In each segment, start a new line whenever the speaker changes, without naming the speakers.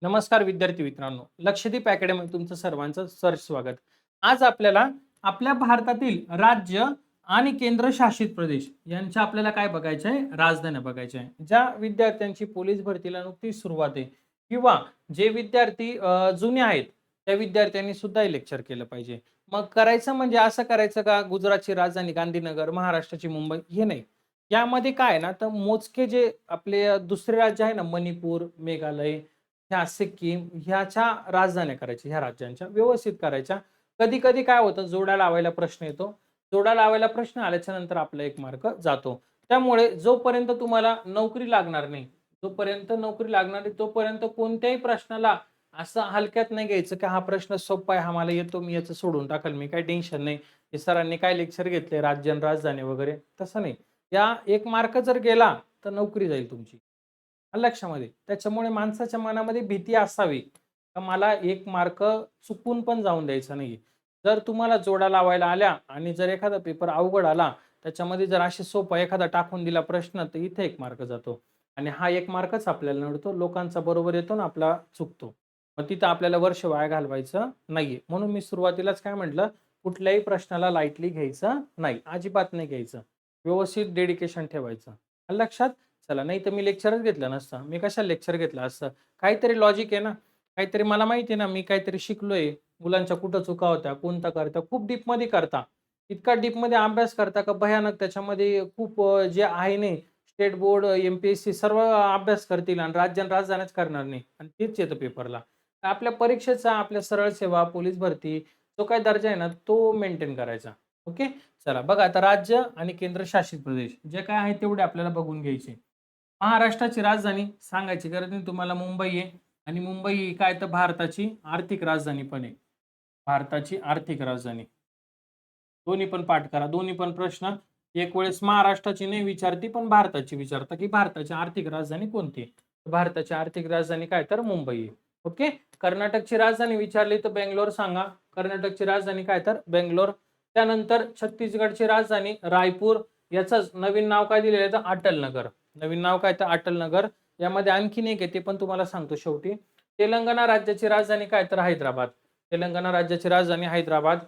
नमस्कार विद्यार्थी मित्रांनो, लक्षद्वीप अकॅडमी तुमचं सर्वांचं स्वागत. आज आपल्याला आपल्या भारतातील राज्य आणि केंद्रशासित प्रदेश यांच्या आपल्याला काय बघायचं आहे, राजधान्या बघायच्या आहे. ज्या विद्यार्थ्यांची पोलीस भरतीला नुकतीच सुरुवात आहे किंवा जे विद्यार्थी जुने आहेत त्या विद्यार्थ्यांनी सुद्धा हे लेक्चर केलं पाहिजे. मग करायचं म्हणजे असं करायचं का गुजरातची राजधानी गांधीनगर, महाराष्ट्राची मुंबई हे नाही. यामध्ये काय आहे ना, तर मोजके जे आपले दुसरे राज्य आहे ना, मणिपूर, मेघालय, ह्या सिक्कीम ह्याच्या राजधान्या करायच्या, ह्या राज्यांच्या व्यवस्थित करायच्या. कधी-कधी काय होतं, जोड्या लावायला प्रश्न येतो. जोड्या लावायला प्रश्न आल्याच्या नंतर आपला 1 मार्क जातो. त्यामुळे जोपर्यंत तुम्हाला नोकरी लागणार नाही, जोपर्यंत नोकरी लागणार नाही, तोपर्यंत कोणत्याही प्रश्नाला असं हलक्यात नाही घ्यायचं, की हा प्रश्न सोपा आहे, हा मला येतो, मी याचं सोडून टाकल, मी काही टेन्शन नाही. हे सरांनी काय लेक्चर घेतले, राज्य आणि राजधानी वगैरे, तसं नाही. या 1 मार्क जर गेला, तर नोकरी जाईल तुमची. लक्षामध्ये. त्याच्यामुळे माणसाच्या मनामध्ये भीती असावी, का मला 1 मार्क चुकून पण जाऊन द्यायचा नाहीये. जर तुम्हाला जोड्या लावायला आल्या आणि जर एखादा पेपर अवघड आला, त्याच्यामध्ये जर असे सोपा एखादा टाकून दिला प्रश्न, तर इथे 1 मार्क जातो. आणि हा 1 मार्कच आपल्याला नडतो. लोकांचा बरोबर येतो आणि आपला चुकतो. मग तिथं आपल्याला वर्ष वाया घालवायचं नाहीये. म्हणून मी सुरुवातीलाच काय म्हटलं, कुठल्याही प्रश्नाला लाईटली घ्यायचं नाही. अजिबात नाही घ्यायचं. व्यवस्थित डेडिकेशन ठेवायचं. आलं लक्षात? चला, नाही तर मी लेक्चरच घेतलं नसतं. मी कशाला लेक्चर घेतलं असतं? काहीतरी लॉजिक आहे ना, काहीतरी मला माहिती आहे ना, मी काहीतरी शिकलोय. मुलांच्या कुठं चुका होत्या, कोणता करता, खूप डीपमध्ये करता. इतका डीपमध्ये अभ्यास करता का भयानक त्याच्यामध्ये खूप जे आहे नाही, स्टेट बोर्ड, एम-पी-एस-सी सर्व अभ्यास करतील आणि राज्य आणि राजधानीच करणार नाही आणि तेच येतं पेपरला. आपल्या परीक्षेचा, आपल्या सरळ सेवा, पोलीस भरती जो काही दर्जा आहे ना, तो मेंटेन करायचा. ओके. चला बघा, आता राज्य आणि केंद्रशासित प्रदेश जे काय आहे तेवढे आपल्याला बघून घ्यायचे. महाराष्ट्राची राजधानी सांगायची गरज नाही तुम्हाला, मुंबई आहे. आणि मुंबई ही काय तर भारताची आर्थिक राजधानी पण आहे. भारताची आर्थिक राजधानी. दोन्ही पण पाठ करा. दोन्ही पण प्रश्न एक वेळेस महाराष्ट्राची नाही विचारती, पण भारताची विचारता, की भारताची आर्थिक राजधानी कोणती आहे? तर भारताची आर्थिक राजधानी काय तर मुंबई आहे. ओके. कर्नाटकची राजधानी विचारली तर बेंगलोर सांगा. कर्नाटकची राजधानी काय तर बेंगलोर. त्यानंतर छत्तीसगडची राजधानी रायपूर. याचंच नवीन नाव काय दिलेलं आहे तर अटलनगर. नवीन नाव काय तर अटलनगर. यामध्ये आणखीन एक आहे ते पण तुम्हाला सांगतो शेवटी. तेलंगणा राज्याची राजधानी काय तर हैदराबाद. तेलंगणा राज्याची राजधानी हैदराबाद.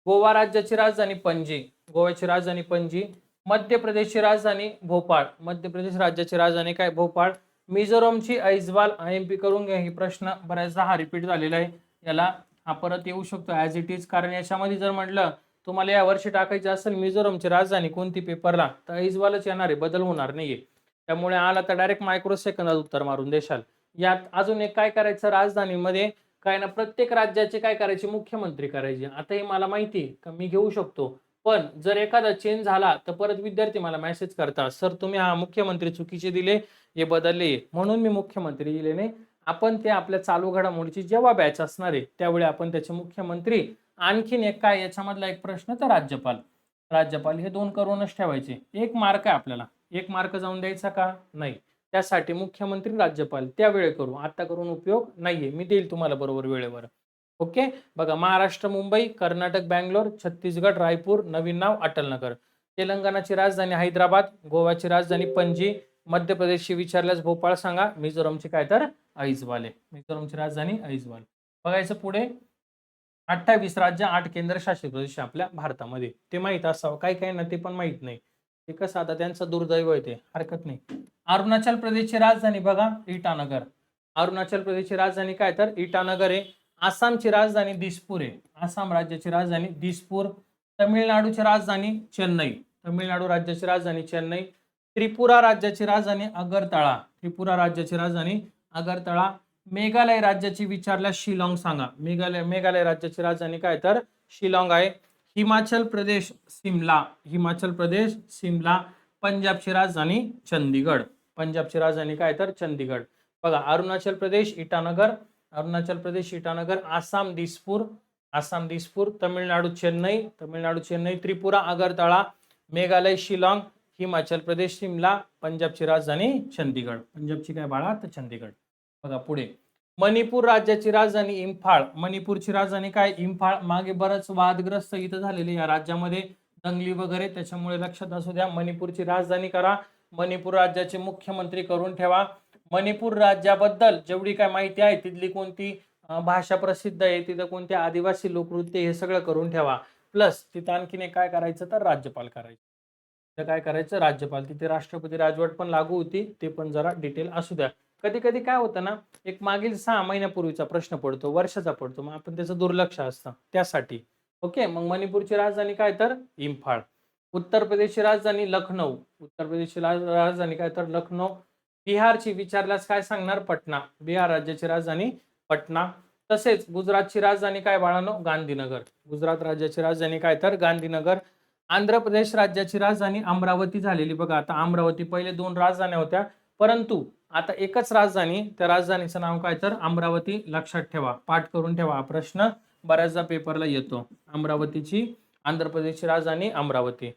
गोवा राज्याची राजधानी पणजी. गोव्याची राजधानी पणजी. मध्य प्रदेशची राजधानी भोपाळ. मध्य प्रदेश राज्याची राजधानी काय भोपाळ. मिझोरमची ऐझवाल. आय-एम-पी करून घ्या. ही प्रश्न बऱ्याचदा हा रिपीट झालेला आहे. याला हा परत येऊ शकतो ॲज इट इज, कारण याच्यामध्ये जर म्हटलं तुम्हाला या वर्षी टाकायची असेल मिझोरमची राजधानी कोणती पेपरला, तर ऐझवालच येणार आहे, बदल होणार नाहीये. त्यामुळे आला तर डायरेक्ट मायक्रो सेकंदात उत्तर मारून देशाल. यात अजून एक काय करायचं राजधानीमध्ये, काय ना प्रत्येक राज्याचे काय करायचे मुख्यमंत्री करायचे. आता हे मला माहिती आहे का मी घेऊ शकतो. पण जर एखादा चेंज झाला तर परत विद्यार्थी मला मेसेज करतात, "सर तुम्ही हा मुख्यमंत्री चुकीचे दिले, हे बदलले." म्हणून मी मुख्यमंत्री दिले नाही. आपण ते आपल्या चालू घडामोडीची जेव्हा बॅच असणार आहे, त्यावेळी आपण त्याचे मुख्यमंत्री. आणखीन एक काय याच्यामधला एक प्रश्न तर राज्यपाल. राज्यपाल हे 2 करूनच ठेवायचे. 1 मार्क आहे आपल्याला. 1 मार्क जाऊन द्यायचा का? नाही. त्यासाठी मुख्यमंत्री, राज्यपाल त्यावेळी करू. आता करून उपयोग नाहीये. मी देईल तुम्हाला बरोबर वेळेवर. ओके. बघा, महाराष्ट्र मुंबई, कर्नाटक बंगलोर, छत्तीसगड रायपूर, नवीन नाव अटलनगर. तेलंगणाची राजधानी हैदराबाद, गोव्याची राजधानी पणजी, मध्य प्रदेशची विचारल्यास भोपाळ सांगा, मिझोरमची काय तर ऐझवाल आहे. मिझोरमची राजधानी ऐझवाल. बघायचं पुढे. 28 राज्य, 8 केंद्रशासित प्रदेश आपल्या भारतामध्ये. ते माहीत असावं. काही-काही ना ते पण माहीत नाही. ते कसं आता त्यांचं दुर्दैव आहे ते. हरकत नाही. अरुणाचल प्रदेशची राजधानी बघा इटानगर. अरुणाचल प्रदेशची राजधानी काय तर इटानगर आहे. आसामची राजधानी दिसपूर आहे. आसाम राज्याची राजधानी दिसपूर. तमिळनाडूची राजधानी चेन्नई. तमिळनाडू राज्याची राजधानी चेन्नई. त्रिपुरा राज्याची राजधानी अगरतळा. त्रिपुरा राज्याची राजधानी अगरतळा. मेघालय राज्याची विचारल्यास शिलाँग सांगा. मेघालय राज्याची राजधानी काय तर शिलाँग आहे. हिमाचल प्रदेश सिमला. हिमाचल प्रदेश सिमला. पंजाबची राजधानी चंदीगड. पंजाबची राजधानी काय तर चंदीगड. बघा, अरुणाचल प्रदेश इटानगर. अरुणाचल प्रदेश इटानगर. आसाम दिसपूर. आसाम दिसपूर. तमिळनाडू चेन्नई. तमिळनाडू चेन्नई. त्रिपुरा अगरतळा. मेघालय शिलाँग. हिमाचल प्रदेश सिमला. पंजाबची राजधानी चंदीगड. पंजाबची काय बाळा तर चंदीगड. बघा पुढे. मणिपूर राज्याची राजधानी इम्फाळ. मणिपूरची राजधानी काय इम्फाळ. मागे बरंच वादग्रस्त इथं झालेले या राज्यामध्ये, दंगली वगैरे, त्याच्यामुळे लक्षात असू द्या. मणिपूरची राजधानी करा. मणिपूर राज्याचे मुख्यमंत्री करून ठेवा. मणिपूर राज्याबद्दल जेवढी काय माहिती आहे, तिथली कोणती भाषा प्रसिद्ध आहे, तिथं कोणते आदिवासी लोकनृत्य, हे सगळं करून ठेवा. प्लस तिथं आणखीन एक काय करायचं तर राज्यपाल करायचं. तर काय करायचं राज्यपाल, तिथे राष्ट्रपती राजवट पण लागू होती, ते पण जरा डिटेल असू द्या. कधी कधी काय होतं ना, एक मागील 6 महिन्यापूर्वीचा प्रश्न पडतो, वर्षाचा पडतो, मग आपण त्याचं दुर्लक्ष असतं त्यासाठी. ओके, मग मणिपूरची राजधानी काय तर इम्फाळ. उत्तर प्रदेशची राजधानी लखनौ. उत्तर प्रदेशची राजधानी काय तर लखनौ. बिहारची विचारल्यास काय सांगणार पटना. बिहार राज्याची राजधानी पटना. तसेच गुजरातची राजधानी काय बाळांनो गांधीनगर. गुजरात राज्याची राजधानी काय तर गांधीनगर. आंध्र प्रदेश राज्याची राजधानी अमरावती झालेली बघा. आता अमरावती, पहिले 2 राजधान्या होत्या, परंतु आता एकच राजधानी, त्या राजधानीचं नाव काय तर अमरावती. लक्षात ठेवा, पाठ करून ठेवा, प्रश्न बऱ्याचदा पेपरला येतो. अमरावतीची, आंध्र प्रदेशची राजधानी अमरावती.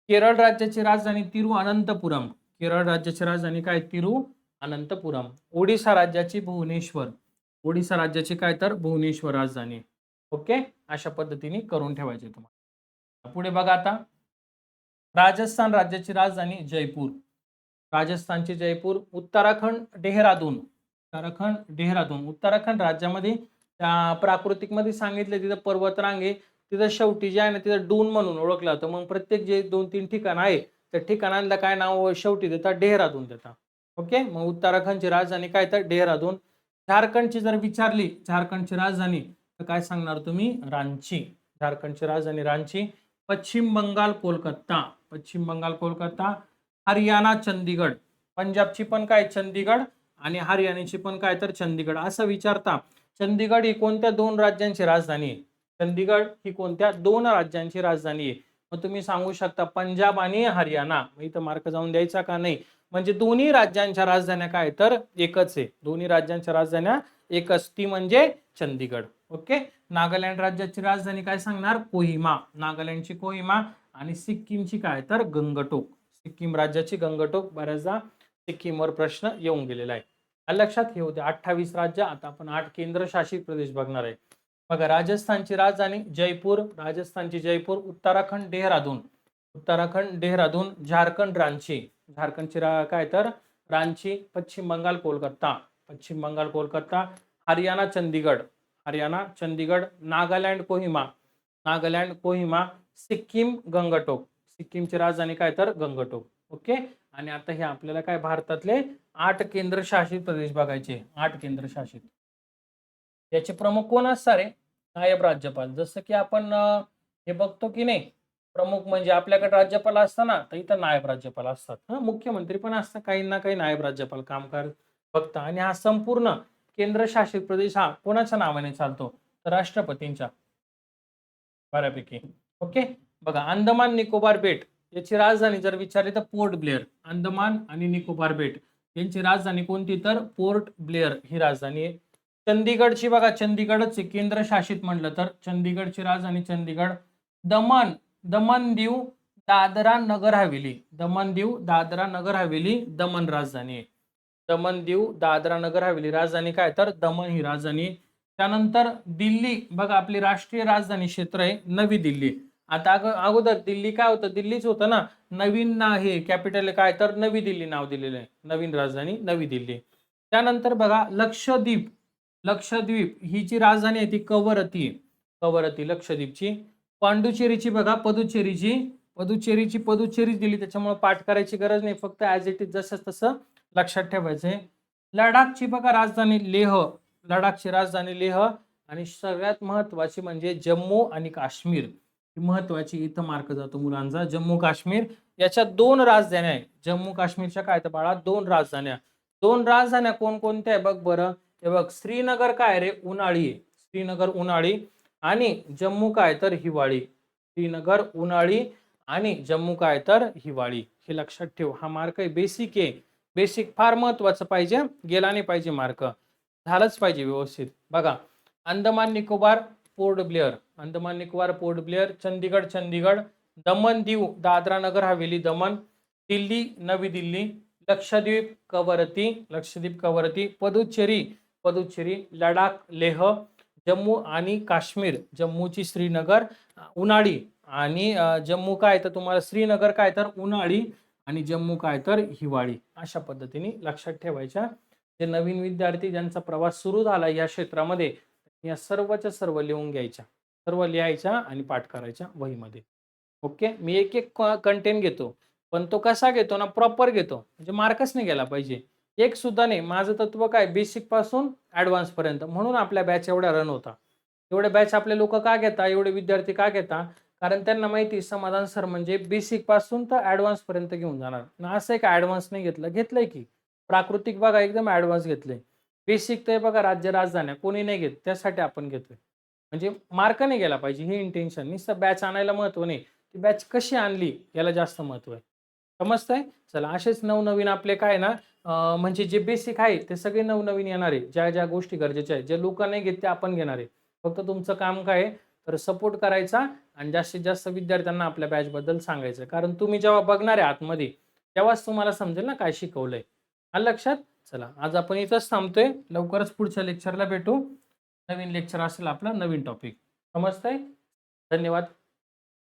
केरळ राज्याची राजधानी तिरुअनंतपुरम. केरळ राज्याची राजधानी काय तिरुअनंतपुरम. ओडिशा राज्याची भुवनेश्वर. ओडिशा राज्याची काय तर भुवनेश्वर राजधानी. ओके, अशा पद्धतीने करून ठेवायचे तुम्हाला. पुढे बघा आता, राजस्थान राज्याची राजधानी जयपूर. राजस्थानची जयपूर. उत्तराखंड डेहराडून. उत्तराखंड डेहराडून. उत्तराखंड राज्यामध्ये प्राकृतिक मध्ये सांगितले, तिथं पर्वतरांगे, तिथं शेवटी जे आहे ना, तिथं डून म्हणून ओळखलं जातं. मग प्रत्येक जे 2-3 ठिकाण आहे, त्या ठिकाणांना काय नाव शेवटी देतात, डेहराडून देतात. ओके, मग उत्तराखंडची राजधानी काय तर डेहराडून. झारखंडची जर विचारली, झारखंडची राजधानी, तर काय सांगणार तुम्ही रांची. झारखंडची राजधानी रांची. पश्चिम बंगाल कोलकाता. पश्चिम बंगाल कोलकाता. हरियाणा चंदीगड. पंजाबची पण काय चंदीगड, आणि हरियाणाची पण काय तर चंदीगड. असं विचारता, चंदीगड ही कोणत्या 2 राज्यांची राजधानी आहे. चंदीगड ही कोणत्या 2 राज्यांची राजधानी आहे. मग तुम्ही सांगू शकता पंजाब आणि हरियाणा, मग इथं मार्क जाऊन द्यायचा का नाही. म्हणजे दोन्ही राज्यांच्या राजधान्या काय तर एकच आहे. दोन्ही राज्यांच्या राजधान्या एकच, ती म्हणजे चंदीगड. ओके. नागालँड राज्याची राजधानी काय सांगणार कोहिमा. नागालँडची कोहिमा. आणि सिक्कीमची काय तर गंगटोक. सिक्कीम राज्याची गंगटोक. बऱ्याचदा सिक्कीमवर प्रश्न येऊन गेलेला आहे. लक्षात हे होते 28 राज्य. आता आपण 8 केंद्रशासित प्रदेश बघणार आहे. बघा, राजस्थानची राजधानी जयपूर. राजस्थानची जयपूर. उत्तराखंड डेहराडून. उत्तराखंड डेहराडून. झारखंड रांची. झारखंडची काय तर रांची. पश्चिम बंगाल कोलकाता. पश्चिम बंगाल कोलकाता. हरियाणा चंदीगड. हरियाणा चंदीगड. नागालँड कोहिमा. नागालँड कोहिमा. सिक्कीम गंगटोक. सिक्कीमची राजधानी काय तर गंगटोक. ओके. आणि आता हे आपल्याला काय भारतातले 8 केंद्रशासित प्रदेश बघायचे. 8 केंद्रशासित. याचे प्रमुख कोण असणार आहे नायब राज्यपाल. जसं की आपण हे बघतो की नाही, प्रमुख म्हणजे आपल्याकडे राज्यपाल असताना, तर इथं नायब राज्यपाल असतात. मुख्यमंत्री पण असतात, काही ना काही नायब राज्यपाल कामकाज बघता. आणि हा संपूर्ण केंद्रशासित प्रदेश हा कोणाच्या नावाने चालतो तर राष्ट्रपतींच्या. बऱ्यापैकी. ओके. बघा, अंदमान निकोबार बेट याची राजधानी जर विचारली तर पोर्ट ब्लेअर. अंदमान आणि निकोबार बेट यांची राजधानी कोणती तर पोर्ट ब्लेअर ही राजधानी आहे. चंदीगडची बघा, चंदीगडच केंद्रशासित म्हणलं तर चंदीगडची राजधानी चंदीगड. दमन, दमन दीव दादरा नगर हवेली. दमन दीव दादरा नगर हवेली दमन राजधानी आहे. दमन दीव दादरा नगर हवेली राजधानी काय तर दमन ही राजधानी. त्यानंतर दिल्ली बघा, आपली राष्ट्रीय राजधानी क्षेत्र आहे नवी दिल्ली. आता अगोदर दिल्ली काय होतं, दिल्लीच होतं ना. नवीन ना हे कॅपिटल काय तर नवी दिल्ली नाव दिलेलं आहे. नवीन राजधानी नवी दिल्ली. त्यानंतर बघा, लक्षद्वीप. लक्षद्वीप ही जी राजधानी आहे ती कवरती. कवरती लक्षद्वीपची. पांडुचेरीची बघा, पदुचेरीची. पदुचेरीची पदुचेरी दिली, त्याच्यामुळे पाठ करायची गरज नाही, फक्त ऍज इट इज जसं तसं लक्षात ठेवायचंय. लडाखची बघा राजधानी लेह. लडाखची राजधानी लेह. आणि सगळ्यात महत्वाची म्हणजे जम्मू आणि काश्मीर. महत्वाची, इथं मार्क जातो मुलांचा. जम्मू काश्मीर याच्या 2 राजधान्या आहे. जम्मू काश्मीरच्या काय तर बाळा 2 राजधान्या. 2 राजधान्या कोणकोणत्या आहे बघ बरं. हे बघ, श्रीनगर काय रे उन्हाळी आहे. श्रीनगर उन्हाळी. आणि जम्मू काय तर हिवाळी. श्रीनगर उन्हाळी आणि जम्मू काय तर हिवाळी. हे लक्षात ठेव, हा मार्क आहे, बेसिक आहे. बेसिक फार महत्वाचं पाहिजे, गेला नाही पाहिजे मार्क, झालंच पाहिजे व्यवस्थित. बघा, अंदमान निकोबार पोर्ट ब्लेअर. अंदमान निकोबार पोर्ट ब्लेअर. चंदीगड चंदीगड. दमन दीव दादरा नगर हवेली दमन. दिल्ली नवी दिल्ली. लक्षद्वीप कवरती. लक्षद्वीप कवरती. पदुचेरी पदुचेरी. लडाख लेह. जम्मू आणि काश्मीर जम्मूची श्रीनगर उन्हाळी. आणि जम्मू काय तर तुम्हाला श्रीनगर काय तर उन्हाळी आणि जम्मू काय तर हिवाळी. अशा पद्धतीने लक्षात ठेवायच्या जे नवीन विद्यार्थी ज्यांचा प्रवास सुरू झाला या क्षेत्रामध्ये, या सर्वच्या सर्व लिहून घ्यायच्या. सर्व लिहायच्या आणि पाठ करायच्या वहीमध्ये. ओके. मी एक-एक कंटेंट घेतो. पण तो कसा घेतो ना, प्रॉपर घेतो. म्हणजे मार्कच नाही गेला पाहिजे. एक सुद्धा नाही. माझं तत्व काय बेसिक पासून ॲडव्हान्स पर्यंत. म्हणून आपल्या बॅच एवढ्या रन होतात. एवढे बॅच आपले लोकं का घेतात? एवढे विद्यार्थी का घेतात? कारण त्यांना माहिती आहे समाधान सर म्हणजे बेसिक पासून तर ॲडव्हान्स पर्यंत घेऊन जाणार. आणि असं आहे का ॲडव्हान्स नाही घेतलं? घेतलंय की. प्राकृतिक बघा एकदम ॲडव्हान्स घेतलंय. बेसिक ते बघा राज्य राजधान्या कोणी नाही घेत. त्यासाठी आपण घेतोय. म्हणजे मार्क नाही गेला पाहिजे हे इंटेन्शन. नुसतं बॅच आणायला महत्त्व नाही. ती बॅच कशी आणली याला जास्त महत्त्व आहे. समजतंय? चला असेच नवनवीन आपले काय ना म्हणजे जे बेसिक आहे ते सगळे नवनवीन येणार आहे. ज्या गोष्टी गरजेच्या आहेत. जे लोकं नाही घेत ते आपण घेणार आहे. फक्त तुमचं काम काय आहे तर सपोर्ट करायचा आणि जास्तीत जास्त विद्यार्थ्यांना आपल्या बॅचबद्दल सांगायचं. कारण तुम्ही जेव्हा बघणार आहे आतमध्ये तेव्हाच तुम्हाला समजेल ना काय शिकवलंय. आलं लक्षात? चला आज आपण इथंच थांबतोय. लवकरच पुढच्या लेक्चरला भेटू. नवीन लेक्चर असेल आपला नवीन टॉपिक. समजतंय? धन्यवाद.